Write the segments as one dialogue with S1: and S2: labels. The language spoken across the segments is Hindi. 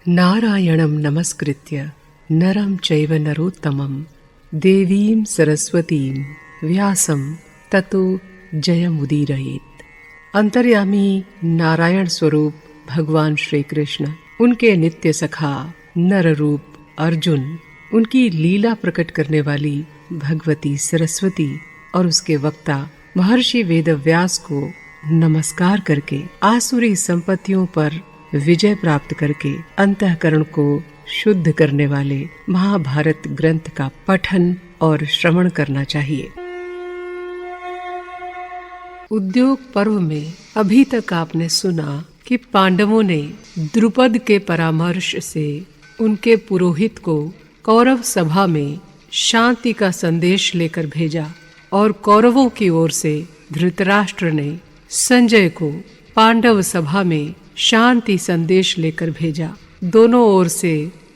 S1: नारायणं नमस्कृत्य नरं चैव नरोत्तमं देवीं सरस्वतीं व्यासं ततो जयमुदीरयेत्। अंतर्यामी नारायण स्वरूप भगवान श्री कृष्ण, उनके नित्य सखा नर रूप अर्जुन, उनकी लीला प्रकट करने वाली भगवती सरस्वती और उसके वक्ता महर्षि वेदव्यास को नमस्कार करके आसुरी संपत्तियों पर विजय प्राप्त करके अंतःकरण को शुद्ध करने वाले महाभारत ग्रंथ का पठन और श्रवण करना चाहिए। उद्योग पर्व में अभी तक आपने सुना कि पांडवों ने द्रुपद के परामर्श से उनके पुरोहित को कौरव सभा में शांति का संदेश लेकर भेजा और कौरवों की ओर से धृतराष्ट्र ने संजय को पांडव सभा में शांति संदेश लेकर भेजा। दोनों ओर से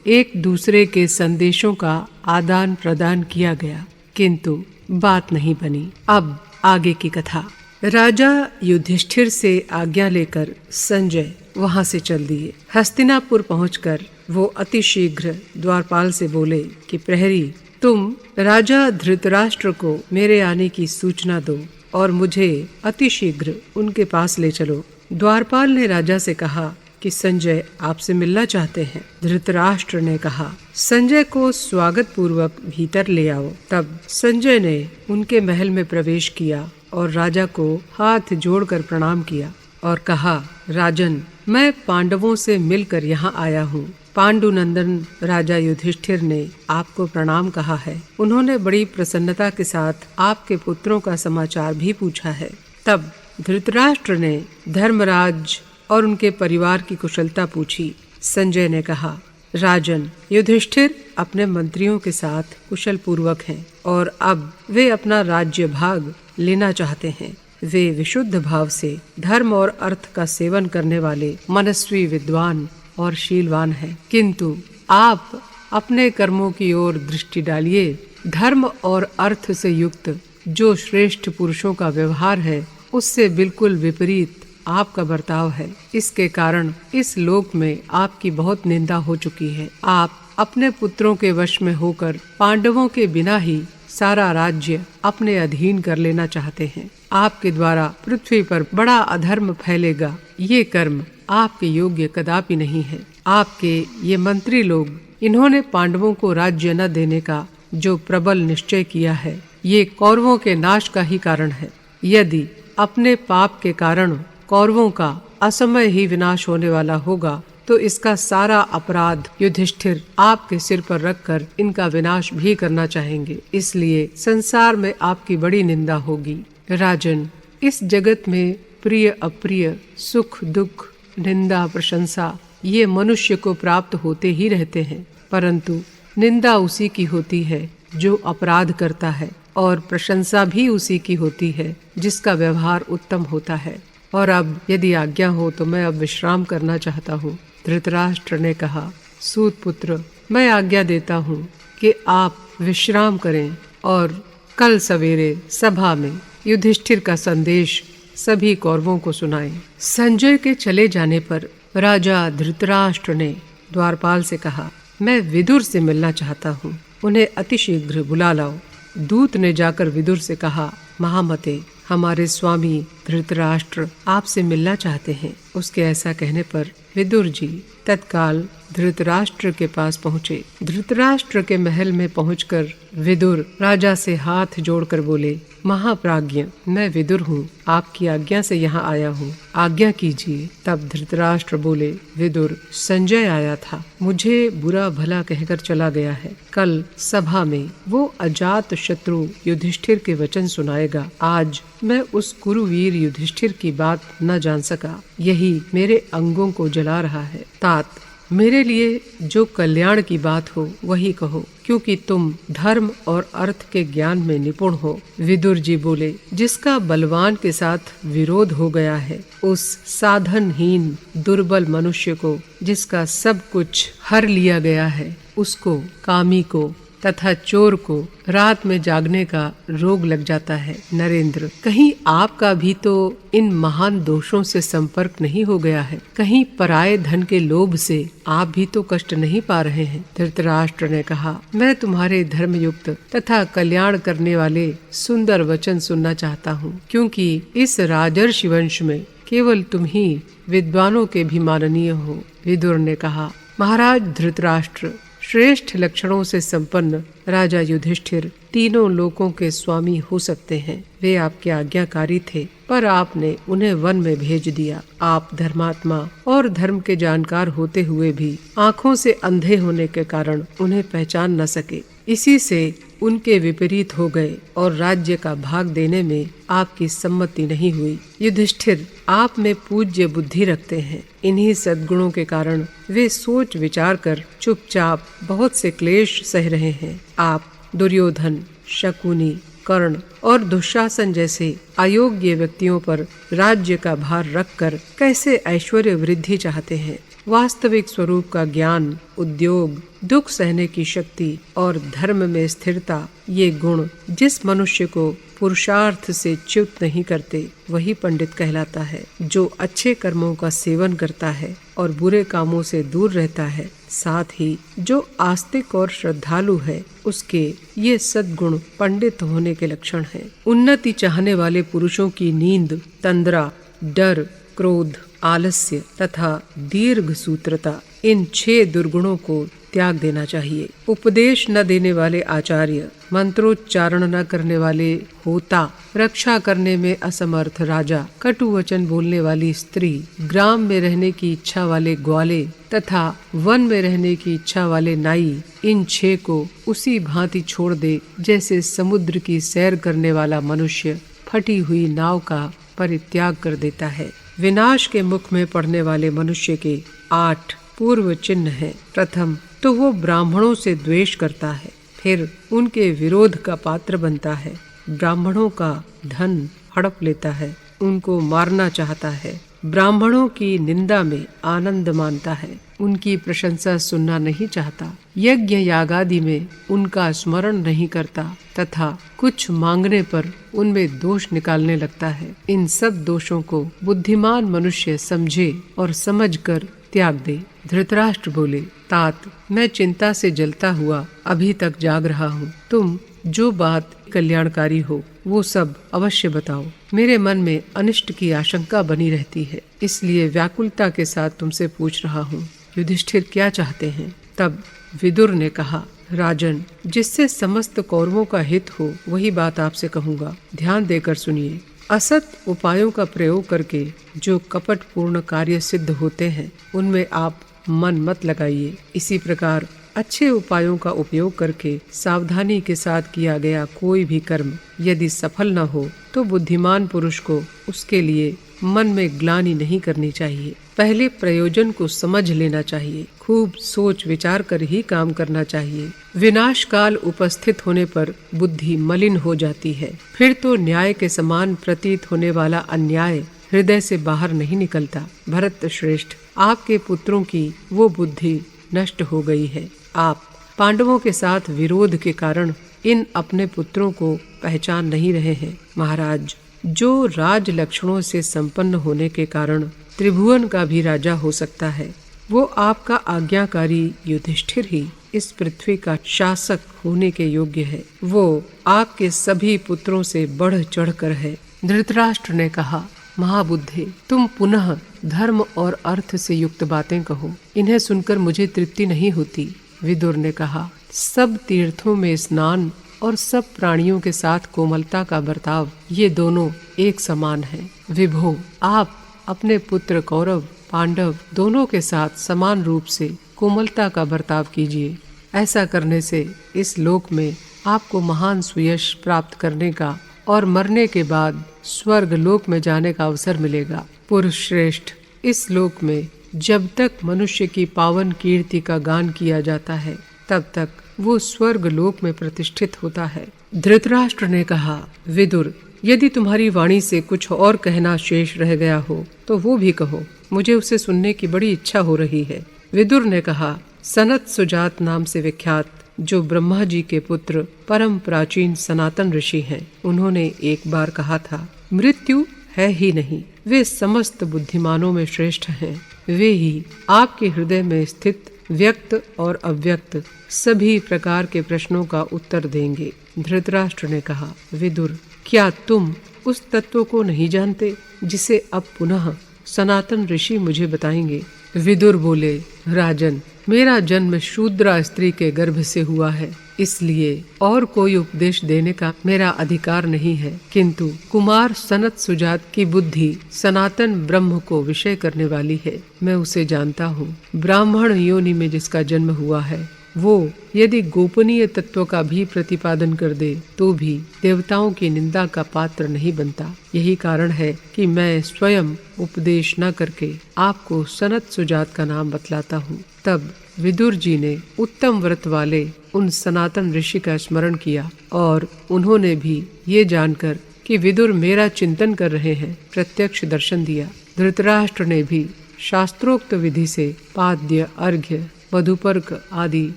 S1: एक दूसरे के संदेशों का आदान प्रदान किया गया, किंतु बात नहीं बनी। अब आगे की कथा। राजा युधिष्ठिर से आज्ञा लेकर संजय वहां से चल दिए। हस्तिनापुर पहुंचकर वो अति शीघ्र द्वारपाल से बोले कि प्रहरी, तुम राजा धृतराष्ट्र को मेरे आने की सूचना दो और मुझे अति शीघ्र उनके पास ले चलो। द्वारपाल ने राजा से कहा कि संजय आपसे मिलना चाहते हैं। धृतराष्ट्र ने कहा, संजय को स्वागत पूर्वक भीतर ले आओ। तब संजय ने उनके महल में प्रवेश किया और राजा को हाथ जोड़कर प्रणाम किया और कहा, राजन, मैं पांडवों से मिलकर यहाँ आया हूँ। पांडुनंदन राजा युधिष्ठिर ने आपको प्रणाम कहा है। उन्होंने बड़ी प्रसन्नता के साथ आपके पुत्रों का समाचार भी पूछा है। तब धृतराष्ट्र ने धर्मराज और उनके परिवार की कुशलता पूछी। संजय ने कहा, राजन, युधिष्ठिर अपने मंत्रियों के साथ कुशल पूर्वक हैं और अब वे अपना राज्य भाग लेना चाहते हैं। वे विशुद्ध भाव से धर्म और अर्थ का सेवन करने वाले मनस्वी, विद्वान और शीलवान हैं, किंतु आप अपने कर्मों की ओर दृष्टि डालिए। धर्म और अर्थ से युक्त जो श्रेष्ठ पुरुषों का व्यवहार है, उससे बिल्कुल विपरीत आपका बर्ताव है। इसके कारण इस लोक में आपकी बहुत निंदा हो चुकी है। आप अपने पुत्रों के वश में होकर पांडवों के बिना ही सारा राज्य अपने अधीन कर लेना चाहते हैं। आपके द्वारा पृथ्वी पर बड़ा अधर्म फैलेगा। ये कर्म आपके योग्य कदापि नहीं है। आपके ये मंत्री लोग, इन्होंने पांडवों को राज्य न देने का जो प्रबल निश्चय किया है, ये कौरवों के नाश का ही कारण है। यदि अपने पाप के कारण कौरवों का असमय ही विनाश होने वाला होगा, तो इसका सारा अपराध युधिष्ठिर आपके सिर पर रखकर इनका विनाश भी करना चाहेंगे। इसलिए संसार में आपकी बड़ी निंदा होगी। राजन, इस जगत में प्रिय अप्रिय, सुख दुख, निंदा प्रशंसा, ये मनुष्य को प्राप्त होते ही रहते हैं, परंतु निंदा उसी की होती है जो अपराध करता है और प्रशंसा भी उसी की होती है जिसका व्यवहार उत्तम होता है। और अब यदि आज्ञा हो तो मैं अब विश्राम करना चाहता हूँ। धृतराष्ट्र ने कहा, सूत पुत्र, मैं आज्ञा देता हूँ कि आप विश्राम करें और कल सवेरे सभा में युधिष्ठिर का संदेश सभी कौरवों को सुनाएं। संजय के चले जाने पर राजा धृतराष्ट्र ने द्वारपाल से कहा, मैं विदुर से मिलना चाहता हूँ, उन्हें अतिशीघ्र बुला लाओ। दूत ने जाकर विदुर से कहा, महामते, हमारे स्वामी धृतराष्ट्र आपसे मिलना चाहते हैं। उसके ऐसा कहने पर विदुर जी तत्काल धृतराष्ट्र के पास पहुँचे। धृतराष्ट्र के महल में पहुंचकर विदुर राजा से हाथ जोड़कर बोले, महाप्राज्ञ, मैं विदुर हूँ, आपकी आज्ञा से यहाँ आया हूँ, आज्ञा कीजिए। तब धृतराष्ट्र बोले, विदुर, संजय आया था, मुझे बुरा भला कहकर चला गया है। कल सभा में वो अजात शत्रु युधिष्ठिर के वचन सुनाएगा। आज मैं उस कुरुवीर युधिष्ठिर की बात न जान सका, यही मेरे अंगों को जला रहा है। तात, मेरे लिए जो कल्याण की बात हो वही कहो, क्योंकि तुम धर्म और अर्थ के ज्ञान में निपुण हो। विदुर जी बोले, जिसका बलवान के साथ विरोध हो गया है, उस साधनहीन दुर्बल मनुष्य को जिसका सब कुछ हर लिया गया है, उसको, कामी को तथा चोर को रात में जागने का रोग लग जाता है। नरेंद्र, कहीं आपका भी तो इन महान दोषों से संपर्क नहीं हो गया है? कहीं पराये धन के लोभ से आप भी तो कष्ट नहीं पा रहे हैं? धृतराष्ट्र ने कहा, मैं तुम्हारे धर्मयुक्त तथा कल्याण करने वाले सुंदर वचन सुनना चाहता हूँ, क्योंकि इस राजर्षि वंश में केवल तुम ही विद्वानों के भी माननीय हो। विदुर ने कहा, महाराज धृतराष्ट्र, श्रेष्ठ लक्षणों से संपन्न राजा युधिष्ठिर तीनों लोकों के स्वामी हो सकते हैं। वे आपके आज्ञाकारी थे, पर आपने उन्हें वन में भेज दिया। आप धर्मात्मा और धर्म के जानकार होते हुए भी आँखों से अंधे होने के कारण उन्हें पहचान न सके। इसी से उनके विपरीत हो गए और राज्य का भाग देने में आपकी सम्मति नहीं हुई। युधिष्ठिर, आप में पूज्य बुद्धि रखते हैं। इन्हीं सद्गुणों के कारण वे सोच विचार कर चुपचाप बहुत से क्लेश सह रहे हैं। आप दुर्योधन, शकुनी, कर्ण और दुशासन जैसे अयोग्य व्यक्तियों पर राज्य का भार रखकर कैसे ऐश्वर्य वृद्धि चाहते हैं? वास्तविक स्वरूप का ज्ञान, उद्योग, दुख सहने की शक्ति और धर्म में स्थिरता, ये गुण जिस मनुष्य को पुरुषार्थ से च्युत नहीं करते, वही पंडित कहलाता है। जो अच्छे कर्मों का सेवन करता है और बुरे कामों से दूर रहता है, साथ ही जो आस्तिक और श्रद्धालु है, उसके ये सद्गुण पंडित होने के लक्षण हैं। उन्नति चाहने वाले पुरुषों की नींद, तंद्रा, डर, क्रोध, आलस्य तथा दीर्घ सूत्रता, इन 6 दुर्गुणों को त्याग देना चाहिए। उपदेश न देने वाले आचार्य, मंत्रोच्चारण न करने वाले होता, रक्षा करने में असमर्थ राजा, कटु वचन बोलने वाली स्त्री, ग्राम में रहने की इच्छा वाले ग्वाले तथा वन में रहने की इच्छा वाले नाई, इन 6 को उसी भांति छोड़ दे जैसे समुद्र की सैर करने वाला मनुष्य फटी हुई नाव का परित्याग कर देता है। विनाश के मुख में पड़ने वाले मनुष्य के 8 पूर्व चिन्ह हैं। प्रथम तो वो ब्राह्मणों से द्वेष करता है, फिर उनके विरोध का पात्र बनता है, ब्राह्मणों का धन हड़प लेता है, उनको मारना चाहता है, ब्राह्मणों की निंदा में आनंद मानता है, उनकी प्रशंसा सुनना नहीं चाहता, यज्ञ यागादि में उनका स्मरण नहीं करता तथा कुछ मांगने पर उनमें दोष निकालने लगता है। इन सब दोषों को बुद्धिमान मनुष्य समझे और समझकर त्याग दे। धृतराष्ट्र बोले, तात, मैं चिंता से जलता हुआ अभी तक जाग रहा हूँ। तुम जो बात कल्याणकारी हो वो सब अवश्य बताओ। मेरे मन में अनिष्ट की आशंका बनी रहती है, इसलिए व्याकुलता के साथ तुमसे पूछ रहा हूँ। युधिष्ठिर क्या चाहते हैं? तब विदुर ने कहा, राजन, जिससे समस्त कौरवों का हित हो वही बात आपसे कहूँगा, ध्यान देकर सुनिए। असत उपायों का प्रयोग करके जो कपटपूर्ण कार्य सिद्ध होते हैं, उनमें आप मन मत लगाइए। इसी प्रकार अच्छे उपायों का उपयोग करके सावधानी के साथ किया गया कोई भी कर्म यदि सफल न हो तो बुद्धिमान पुरुष को उसके लिए मन में ग्लानि नहीं करनी चाहिए। पहले प्रयोजन को समझ लेना चाहिए, खूब सोच विचार कर ही काम करना चाहिए। विनाश काल उपस्थित होने पर बुद्धि मलिन हो जाती है, फिर तो न्याय के समान प्रतीत होने वाला अन्याय हृदय से बाहर नहीं निकलता। भरत श्रेष्ठ, आपके पुत्रों की वो बुद्धि नष्ट हो गई है। आप पांडवों के साथ विरोध के कारण इन अपने पुत्रों को पहचान नहीं रहे हैं। महाराज, जो राज लक्षणों से संपन्न होने के कारण त्रिभुवन का भी राजा हो सकता है, वो आपका आज्ञाकारी युधिष्ठिर ही इस पृथ्वी का शासक होने के योग्य है। वो आपके सभी पुत्रों से बढ़ चढ़कर है। धृतराष्ट्र ने कहा, महाबुद्धे, तुम पुनः धर्म और अर्थ से युक्त बातें कहो, इन्हें सुनकर मुझे तृप्ति नहीं होती। विदुर ने कहा, सब तीर्थों में स्नान और सब प्राणियों के साथ कोमलता का बर्ताव, ये दोनों एक समान हैं। विभो, आप अपने पुत्र कौरव, पांडव दोनों के साथ समान रूप से कोमलता का बर्ताव कीजिए। ऐसा करने से इस लोक में आपको महान सुयश प्राप्त करने का और मरने के बाद स्वर्ग लोक में जाने का अवसर मिलेगा। पुरुष श्रेष्ठ, इस लोक में जब तक मनुष्य की पावन कीर्ति का गान किया जाता है, तब तक वो स्वर्ग लोक में प्रतिष्ठित होता है। धृतराष्ट्र ने कहा, विदुर, यदि तुम्हारी वाणी से कुछ और कहना शेष रह गया हो तो वो भी कहो, मुझे उसे सुनने की बड़ी इच्छा हो रही है। विदुर ने कहा, सनत सुजात नाम से विख्यात जो ब्रह्मा जी के पुत्र परम प्राचीन सनातन ऋषि हैं। उन्होंने एक बार कहा था, मृत्यु है ही नहीं, वे समस्त बुद्धिमानों में श्रेष्ठ हैं। वे ही आपके हृदय में स्थित व्यक्त और अव्यक्त सभी प्रकार के प्रश्नों का उत्तर देंगे। धृतराष्ट्र ने कहा, विदुर, क्या तुम उस तत्व को नहीं जानते जिसे अब पुनः सनातन ऋषि मुझे बताएंगे? विदुर बोले, राजन, मेरा जन्म शूद्रा स्त्री के गर्भ से हुआ है, इसलिए और कोई उपदेश देने का मेरा अधिकार नहीं है। किंतु कुमार सनत सुजात की बुद्धि सनातन ब्रह्म को विषय करने वाली है। मैं उसे जानता हूँ। ब्राह्मण योनि में जिसका जन्म हुआ है, वो यदि गोपनीय तत्व का भी प्रतिपादन कर दे तो भी देवताओं की निंदा का पात्र नहीं बनता। यही कारण है कि मैं स्वयं उपदेश न करके आपको सनत सुजात का नाम बतलाता हूँ। तब विदुर जी ने उत्तम व्रत वाले उन सनातन ऋषि का स्मरण किया और उन्होंने भी ये जानकर कि विदुर मेरा चिंतन कर रहे हैं, प्रत्यक्ष दर्शन दिया। धृतराष्ट्र ने भी शास्त्रोक्त विधि से पाद्य, अर्घ्य, मधुपर्क आदि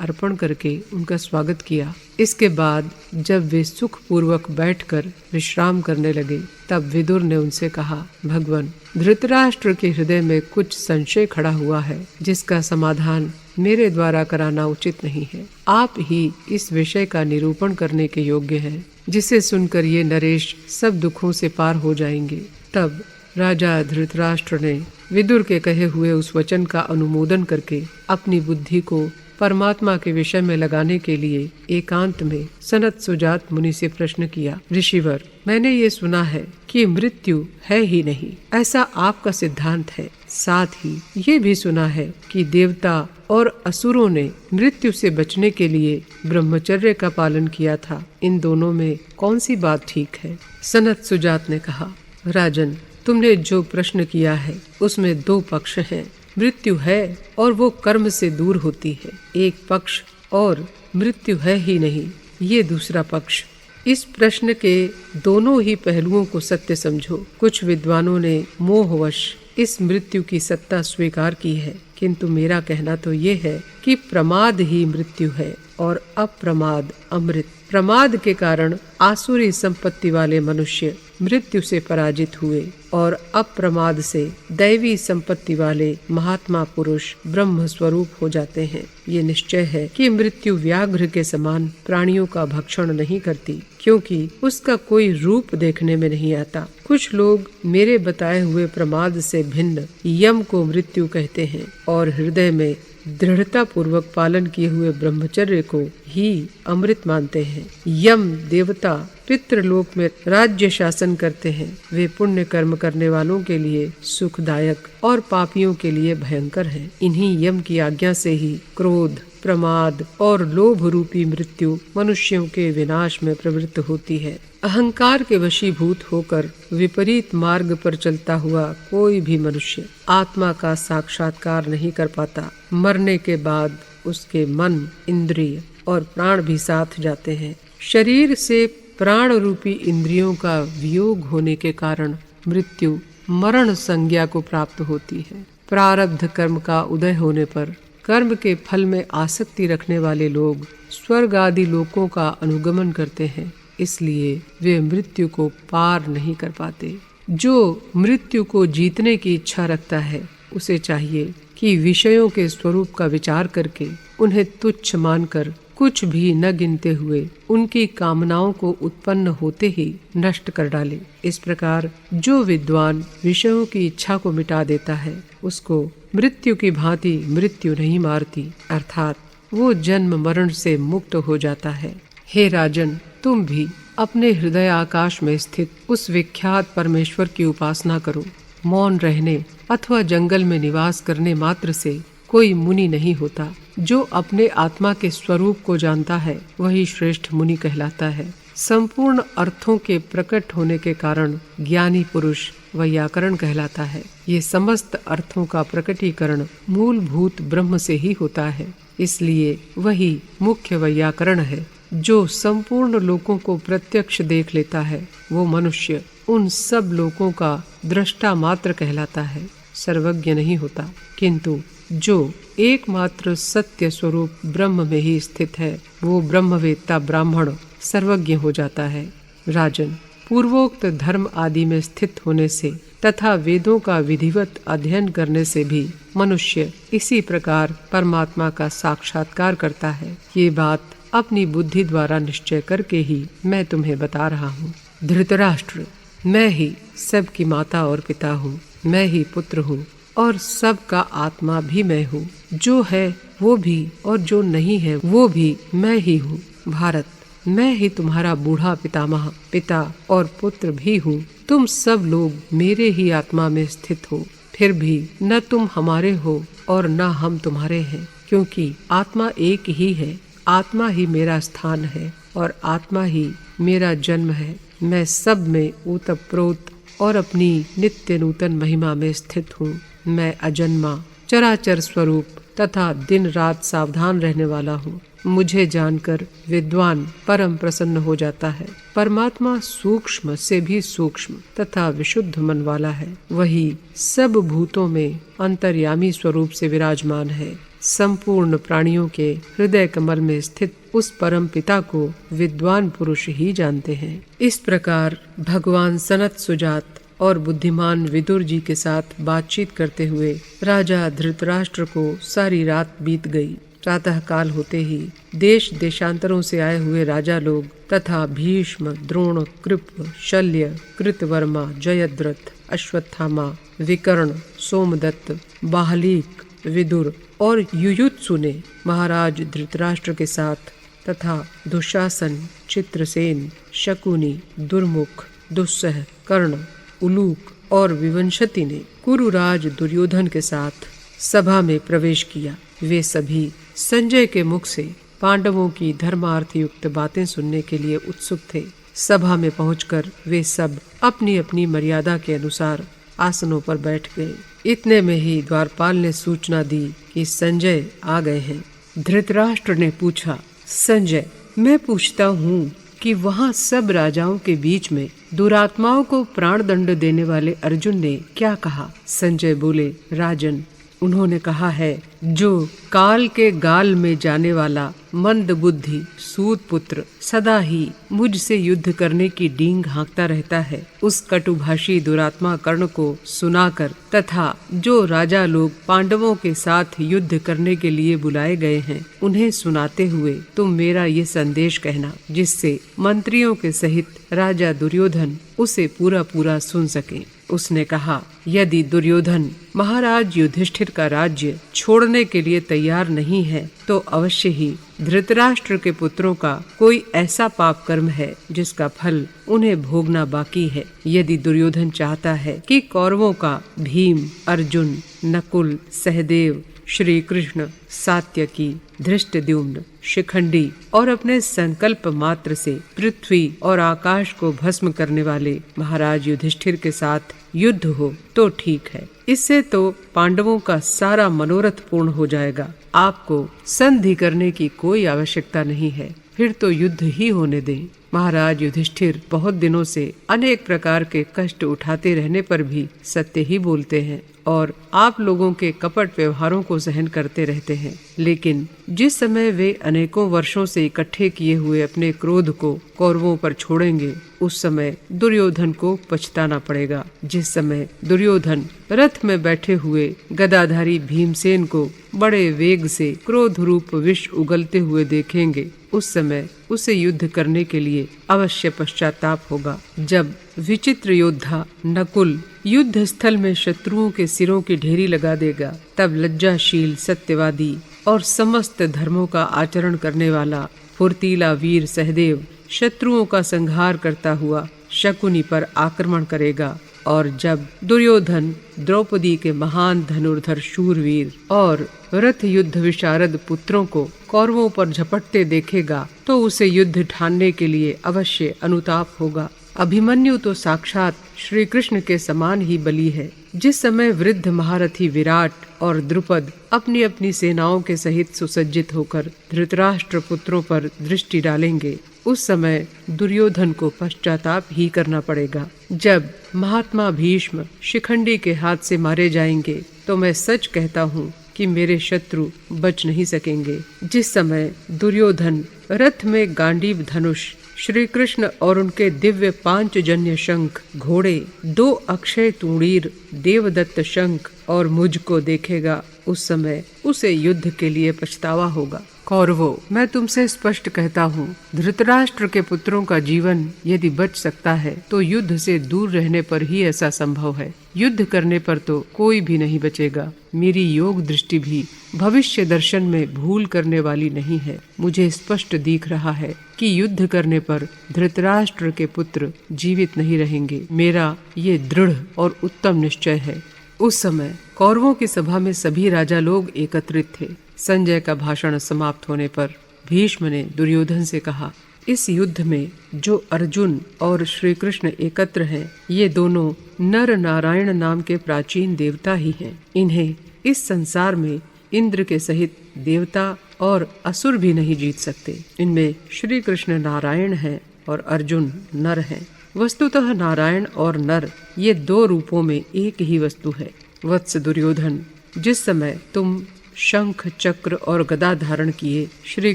S1: अर्पण करके उनका स्वागत किया। इसके बाद जब वे सुख पूर्वक बैठकर विश्राम करने लगे, तब विदुर ने उनसे कहा, भगवान, धृतराष्ट्र के हृदय में कुछ संशय खड़ा हुआ है, जिसका समाधान मेरे द्वारा कराना उचित नहीं है। आप ही इस विषय का निरूपण करने के योग्य हैं, जिसे सुनकर ये नरेश सब दुखों से पार हो जाएंगे। तब राजा धृतराष्ट्र ने विदुर के कहे हुए उस वचन का अनुमोदन करके अपनी बुद्धि को परमात्मा के विषय में लगाने के लिए एकांत में सनत सुजात मुनि से प्रश्न किया, ऋषिवर, मैंने ये सुना है कि मृत्यु है ही नहीं, ऐसा आपका सिद्धांत है। साथ ही ये भी सुना है कि देवता और असुरों ने मृत्यु से बचने के लिए ब्रह्मचर्य का पालन किया था। इन दोनों में कौन सी बात ठीक है? सनत सुजात ने कहा, राजन, तुमने जो प्रश्न किया है उसमें दो पक्ष हैं। मृत्यु है और वो कर्म से दूर होती है, एक पक्ष, और मृत्यु है ही नहीं, ये दूसरा पक्ष। इस प्रश्न के दोनों ही पहलुओं को सत्य समझो। कुछ विद्वानों ने मोहवश इस मृत्यु की सत्ता स्वीकार की है, किंतु मेरा कहना तो ये है कि प्रमाद ही मृत्यु है और अप्रमाद अमृत। प्रमाद के कारण आसुरी संपत्ति वाले मनुष्य मृत्यु से पराजित हुए और अप्रमाद से दैवी संपत्ति वाले महात्मा पुरुष ब्रह्म स्वरूप हो जाते हैं। ये निश्चय है कि मृत्यु व्याघ्र के समान प्राणियों का भक्षण नहीं करती, क्योंकि उसका कोई रूप देखने में नहीं आता। कुछ लोग मेरे बताए हुए प्रमाद से भिन्न यम को मृत्यु कहते हैं और हृदय में दृढ़ता पूर्वक पालन किए हुए ब्रह्मचर्य को ही अमृत मानते हैं। यम देवता पितृलोक में राज्य शासन करते हैं। वे पुण्य कर्म करने वालों के लिए सुखदायक और पापियों के लिए भयंकर हैं। इन्हीं यम की आज्ञा से ही क्रोध, प्रमाद और लोभ रूपी मृत्यु मनुष्यों के विनाश में प्रवृत्त होती है। अहंकार के वशीभूत होकर विपरीत मार्ग पर चलता हुआ कोई भी मनुष्य आत्मा का साक्षात्कार नहीं कर पाता। मरने के बाद उसके मन, इंद्रिय और प्राण भी साथ जाते हैं। शरीर से प्राण रूपी इंद्रियों का वियोग होने के कारण मृत्यु मरण संज्ञा को प्राप्त होती है। प्रारब्ध कर्म का उदय होने पर कर्म के फल में आसक्ति रखने वाले लोग स्वर्ग आदि लोकों का अनुगमन करते हैं, इसलिए वे मृत्यु को पार नहीं कर पाते। जो मृत्यु को जीतने की इच्छा रखता है, उसे चाहिए कि विषयों के स्वरूप का विचार करके उन्हें तुच्छ मानकर कुछ भी न गिनते हुए उनकी कामनाओं को उत्पन्न होते ही नष्ट कर डाले। इस प्रकार जो विद्वान विषयों की इच्छा को मिटा देता है, उसको मृत्यु की भांति मृत्यु नहीं मारती, अर्थात वो जन्म मरण से मुक्त हो जाता है। हे राजन, तुम भी अपने हृदय आकाश में स्थित उस विख्यात परमेश्वर की उपासना करो। मौन रहने अथवा जंगल में निवास करने मात्र से कोई मुनि नहीं होता। जो अपने आत्मा के स्वरूप को जानता है, वही श्रेष्ठ मुनि कहलाता है। संपूर्ण अर्थों के प्रकट होने के कारण ज्ञानी पुरुष वैयाकरण कहलाता है। ये समस्त अर्थों का प्रकटीकरण मूलभूत ब्रह्म से ही होता है, इसलिए वही मुख्य वैयाकरण है। जो संपूर्ण लोकों को प्रत्यक्ष देख लेता है, वो मनुष्य उन सब लोकों का दृष्टा मात्र कहलाता है, सर्वज्ञ नहीं होता। किंतु जो एकमात्र सत्य स्वरूप ब्रह्म में ही स्थित है, वो ब्रह्मवेत्ता ब्राह्मण सर्वज्ञ हो जाता है। राजन, पूर्वोक्त धर्म आदि में स्थित होने से तथा वेदों का विधिवत अध्ययन करने से भी मनुष्य इसी प्रकार परमात्मा का साक्षात्कार करता है। ये बात अपनी बुद्धि द्वारा निश्चय करके ही मैं तुम्हें बता रहा हूँ। धृतराष्ट्र, मैं ही सबकी माता और पिता हूँ, मैं ही पुत्र हूँ और सबका आत्मा भी मैं हूँ। जो है वो भी और जो नहीं है वो भी मैं ही हूँ। भारत, मैं ही तुम्हारा बूढ़ा पितामह, पिता और पुत्र भी हूँ। तुम सब लोग मेरे ही आत्मा में स्थित हो, फिर भी न तुम हमारे हो और न हम तुम्हारे हैं, क्योंकि आत्मा एक ही है। आत्मा ही मेरा स्थान है और आत्मा ही मेरा जन्म है। मैं सब में ओतप्रोत और अपनी नित्य नूतन महिमा में स्थित हूँ। मैं अजन्मा, चराचर स्वरूप तथा दिन रात सावधान रहने वाला हूँ। मुझे जानकर विद्वान परम प्रसन्न हो जाता है। परमात्मा सूक्ष्म से भी सूक्ष्म तथा विशुद्ध मन वाला है। वही सब भूतों में अंतर्यामी स्वरूप से विराजमान है। संपूर्ण प्राणियों के हृदय कमल में स्थित उस परम पिता को विद्वान पुरुष ही जानते हैं। इस प्रकार भगवान सनत सुजात और बुद्धिमान विदुर जी के साथ बातचीत करते हुए राजा धृतराष्ट्र को सारी रात बीत गई। प्रातः काल होते ही देश देशांतरों से आए हुए राजा लोग तथा भीष्म, द्रोण, कृप, शल्य, कृतवर्मा, जयद्रथ, अश्वत्थामा, विकर्ण, सोमदत्त, बाहलीक, विदुर और युयुत्सु ने महाराज धृतराष्ट्र के साथ तथा दुशासन, चित्रसेन, शकुनी, दुर्मुख, दुस्सह, कर्ण, उलूक और विवंशति ने कुरुराज दुर्योधन के साथ सभा में प्रवेश किया। वे सभी संजय के मुख से पांडवों की धर्मार्थ युक्त बातें सुनने के लिए उत्सुक थे। सभा में पहुंचकर वे सब अपनी अपनी मर्यादा के अनुसार आसनों पर बैठ गए। इतने में ही द्वारपाल ने सूचना दी कि संजय आ गए हैं। धृतराष्ट्र ने पूछा, संजय, मैं पूछता हूँ कि वहाँ सब राजाओं के बीच में दुरात्माओं को प्राण दंड देने वाले अर्जुन ने क्या कहा? संजय बोले, राजन, उन्होंने कहा है, जो काल के गाल में जाने वाला मंद बुद्धि सूत पुत्र सदा ही मुझसे युद्ध करने की डींग हाँकता रहता है, उस कटुभाषी दुरात्मा कर्ण को सुनाकर तथा जो राजा लोग पांडवों के साथ युद्ध करने के लिए बुलाए गए हैं उन्हें सुनाते हुए तुम मेरा ये संदेश कहना, जिससे मंत्रियों के सहित राजा दुर्योधन उसे पूरा पूरा सुन सके। उसने कहा, यदि दुर्योधन महाराज युधिष्ठिर का राज्य छोड़ने के लिए तैयार नहीं है तो अवश्य ही धृतराष्ट्र के पुत्रों का कोई ऐसा पाप कर्म है जिसका फल उन्हें भोगना बाकी है। यदि दुर्योधन चाहता है कि कौरवों का भीम, अर्जुन, नकुल, सहदेव, श्री कृष्ण, सात्यकी, धृष्टद्युम्न, शिखंडी और अपने संकल्प मात्र से पृथ्वी और आकाश को भस्म करने वाले महाराज युधिष्ठिर के साथ युद्ध हो तो ठीक है। इससे तो पांडवों का सारा मनोरथ पूर्ण हो जाएगा। आपको संधि करने की कोई आवश्यकता नहीं है, फिर तो युद्ध ही होने दें। महाराज युधिष्ठिर बहुत दिनों से अनेक प्रकार के कष्ट उठाते रहने पर भी सत्य ही बोलते हैं और आप लोगों के कपट व्यवहारों को सहन करते रहते हैं। लेकिन जिस समय वे अनेकों वर्षों से इकट्ठे किए हुए अपने क्रोध को कौरवों पर छोड़ेंगे, उस समय दुर्योधन को पछताना पड़ेगा। जिस समय दुर्योधन रथ में बैठे हुए गदाधारी भीमसेन को बड़े वेग से क्रोध रूप विष उगलते हुए देखेंगे, उस समय उसे युद्ध करने के लिए अवश्य पश्चाताप होगा। जब विचित्र योद्धा नकुल युद्ध स्थल में शत्रुओं के सिरों की ढेरी लगा देगा, तब लज्जाशील, सत्यवादी और समस्त धर्मों का आचरण करने वाला फुर्तीला वीर सहदेव शत्रुओं का संहार करता हुआ शकुनी पर आक्रमण करेगा। और जब दुर्योधन द्रौपदी के महान धनुर्धर शूरवीर और रथ युद्ध विशारद पुत्रों को कौरवों पर झपटते देखेगा तो उसे युद्ध ठानने के लिए अवश्य अनुताप होगा। अभिमन्यु तो साक्षात श्री कृष्ण के समान ही बली है। जिस समय वृद्ध महारथी विराट और द्रुपद अपनी अपनी सेनाओं के सहित सुसज्जित होकर धृतराष्ट्र पुत्रों पर दृष्टि डालेंगे, उस समय दुर्योधन को पश्चाताप ही करना पड़ेगा। जब महात्मा भीष्म शिखंडी के हाथ से मारे जाएंगे तो मैं सच कहता हूँ कि मेरे शत्रु बच नहीं सकेंगे। जिस समय दुर्योधन रथ में गांडीव धनुष, श्री कृष्ण और उनके दिव्य पांचजन्य शंख, घोड़े, 2 अक्षय तूणीर, देवदत्त शंख और मुझको देखेगा, उस समय उसे युद्ध के लिए पछतावा होगा। कौरवों, मैं तुमसे स्पष्ट कहता हूँ, धृतराष्ट्र के पुत्रों का जीवन यदि बच सकता है तो युद्ध से दूर रहने पर ही ऐसा संभव है। युद्ध करने पर तो कोई भी नहीं बचेगा। मेरी योग दृष्टि भी भविष्य दर्शन में भूल करने वाली नहीं है। मुझे स्पष्ट दिख रहा है कि युद्ध करने पर धृतराष्ट्र के पुत्र जीवित नहीं रहेंगे। मेरा ये दृढ़ और उत्तम निश्चय है। उस समय कौरवों की सभा में सभी राजा लोग एकत्रित थे। संजय का भाषण समाप्त होने पर भीष्म ने दुर्योधन से कहा, इस युद्ध में जो अर्जुन और श्री कृष्ण एकत्र हैं, ये दोनों नर नारायण नाम के प्राचीन देवता ही हैं। इन्हें इस संसार में इंद्र के सहित देवता और असुर भी नहीं जीत सकते। इनमें श्री कृष्ण नारायण हैं और अर्जुन नर हैं। वस्तुतः नारायण और नर ये 2 रूपों में एक ही वस्तु है। वत्स दुर्योधन, जिस समय तुम शंख, चक्र और गदा धारण किए श्री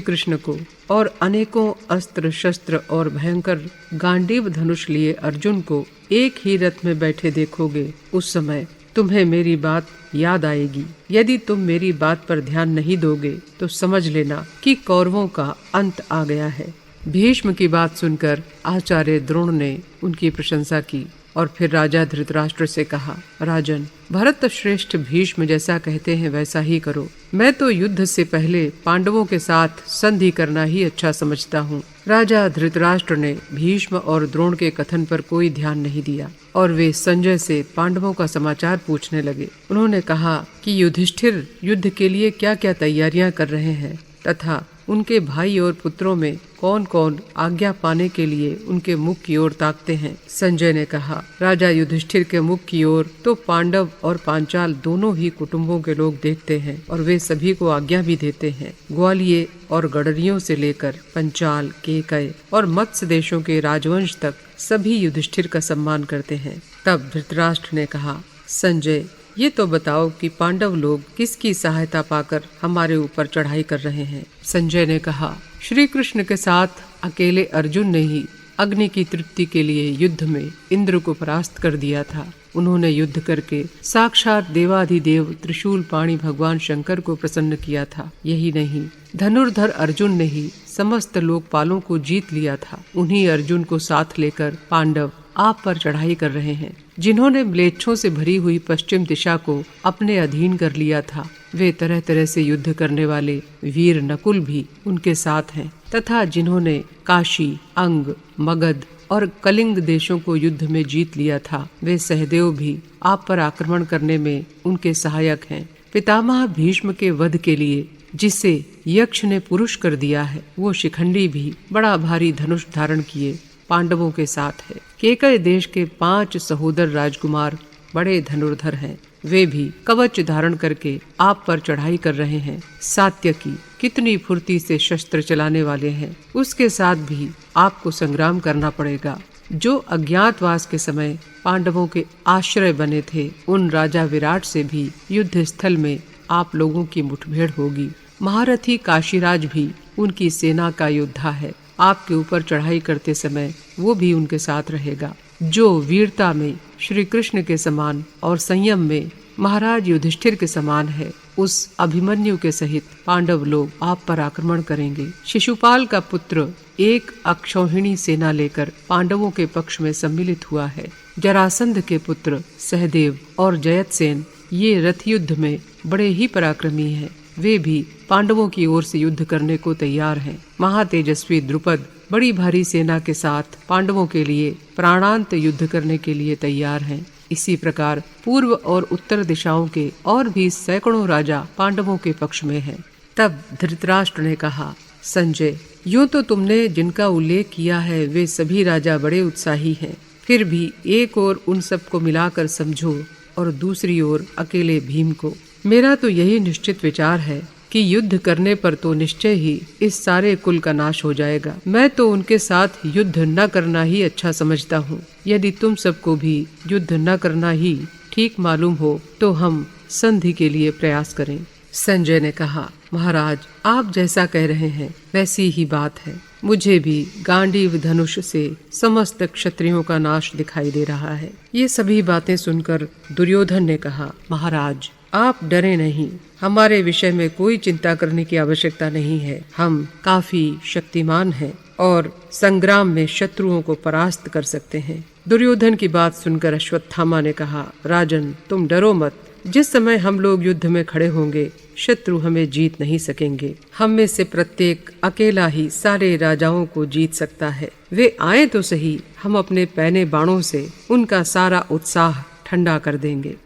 S1: कृष्ण को और अनेकों अस्त्र शस्त्र और भयंकर गांडीव धनुष लिए अर्जुन को एक ही रथ में बैठे देखोगे, उस समय तुम्हें मेरी बात याद आएगी। यदि तुम मेरी बात पर ध्यान नहीं दोगे तो समझ लेना कि कौरवों का अंत आ गया है। भीष्म की बात सुनकर आचार्य द्रोण ने उनकी प्रशंसा की और फिर राजा धृतराष्ट्र से कहा, राजन, भरत श्रेष्ठ भीष्म जैसा कहते हैं वैसा ही करो। मैं तो युद्ध से पहले पांडवों के साथ संधि करना ही अच्छा समझता हूँ। राजा धृतराष्ट्र ने भीष्म और द्रोण के कथन पर कोई ध्यान नहीं दिया और वे संजय से पांडवों का समाचार पूछने लगे। उन्होंने कहा कि युधिष्ठिर युद्ध के लिए क्या क्या तैयारियां कर रहे हैं तथा उनके भाई और पुत्रों में कौन कौन आज्ञा पाने के लिए उनके मुख की ओर ताकते हैं। संजय ने कहा, राजा युधिष्ठिर के मुख की ओर तो पांडव और पांचाल दोनों ही कुटुंबों के लोग देखते हैं और वे सभी को आज्ञा भी देते हैं। ग्वालिये और गडरियों से लेकर पंचाल, केकय और मत्स्य देशों के राजवंश तक सभी युधिष्ठिर का सम्मान करते हैं। तब धृतराष्ट्र ने कहा, संजय, ये तो बताओ कि पांडव लोग किसकी सहायता पाकर हमारे ऊपर चढ़ाई कर रहे हैं। संजय ने कहा, श्री कृष्ण के साथ अकेले अर्जुन ने ही अग्नि की तृप्ति के लिए युद्ध में इंद्र को परास्त कर दिया था। उन्होंने युद्ध करके साक्षात देवाधिदेव त्रिशूल पाणी भगवान शंकर को प्रसन्न किया था। यही नहीं, धनुर्धर अर्जुन ने ही समस्त लोकपालों को जीत लिया था। उन्हीं अर्जुन को साथ लेकर पांडव आप पर चढ़ाई कर रहे हैं। जिन्होंने म्लेच्छों से भरी हुई पश्चिम दिशा को अपने अधीन कर लिया था, वे तरह तरह से युद्ध करने वाले वीर नकुल भी उनके साथ हैं तथा जिन्होंने काशी, अंग, मगध और कलिंग देशों को युद्ध में जीत लिया था, वे सहदेव भी आप पर आक्रमण करने में उनके सहायक हैं। पितामह भीष्म के वध के लिए जिसे यक्ष ने पुरुष कर दिया है, वो शिखंडी भी बड़ा भारी धनुष धारण किए पांडवों के साथ है। केकय देश के 5 सहोदर राजकुमार बड़े धनुर्धर हैं। वे भी कवच धारण करके आप पर चढ़ाई कर रहे हैं। सात्यकी कितनी फुर्ती से शस्त्र चलाने वाले हैं, उसके साथ भी आपको संग्राम करना पड़ेगा। जो अज्ञातवास के समय पांडवों के आश्रय बने थे, उन राजा विराट से भी युद्ध स्थल में आप लोगों की मुठभेड़ होगी। महारथी काशीराज भी उनकी सेना का योद्धा है। आपके ऊपर चढ़ाई करते समय वो भी उनके साथ रहेगा। जो वीरता में श्री कृष्ण के समान और संयम में महाराज युधिष्ठिर के समान है, उस अभिमन्यु के सहित पांडव लोग आप पर आक्रमण करेंगे। शिशुपाल का पुत्र एक अक्षौहिणी सेना लेकर पांडवों के पक्ष में सम्मिलित हुआ है। जरासंध के पुत्र सहदेव और जयतसेन ये रथ युद्ध में बड़े ही पराक्रमी हैं। वे भी पांडवों की ओर से युद्ध करने को तैयार हैं। महातेजस्वी द्रुपद बड़ी भारी सेना के साथ पांडवों के लिए प्राणांत युद्ध करने के लिए तैयार हैं। इसी प्रकार पूर्व और उत्तर दिशाओं के और भी सैकड़ों राजा पांडवों के पक्ष में हैं। तब धृतराष्ट्र ने कहा, संजय, यूं तो तुमने जिनका उल्लेख किया है वे सभी राजा बड़े उत्साही हैं, फिर भी एक ओर उन सबको मिलाकर समझो और दूसरी ओर अकेले भीम को। मेरा तो यही निश्चित विचार है कि युद्ध करने पर तो निश्चय ही इस सारे कुल का नाश हो जाएगा। मैं तो उनके साथ युद्ध न करना ही अच्छा समझता हूँ। यदि तुम सबको भी युद्ध न करना ही ठीक मालूम हो तो हम संधि के लिए प्रयास करें। संजय ने कहा, महाराज आप जैसा कह रहे हैं वैसी ही बात है। मुझे भी गांडीव धनुष से समस्त क्षत्रियों का नाश दिखाई दे रहा है। ये सभी बातें सुनकर दुर्योधन ने कहा, महाराज आप डरे नहीं, हमारे विषय में कोई चिंता करने की आवश्यकता नहीं है। हम काफी शक्तिमान हैं और संग्राम में शत्रुओं को परास्त कर सकते हैं। दुर्योधन की बात सुनकर अश्वत्थामा ने कहा, राजन तुम डरो मत। जिस समय हम लोग युद्ध में खड़े होंगे शत्रु हमें जीत नहीं सकेंगे। हम में से प्रत्येक अकेला ही सारे राजाओं को जीत सकता है। वे आए तो सही, हम अपने पैने बाणों से उनका सारा उत्साह ठंडा कर देंगे।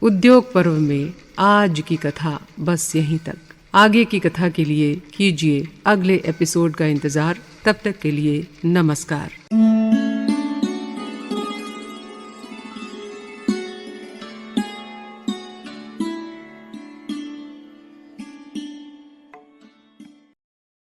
S1: उद्योग पर्व में आज की कथा बस यहीं तक। आगे की कथा के लिए कीजिए अगले एपिसोड का इंतजार। तब तक के लिए नमस्कार।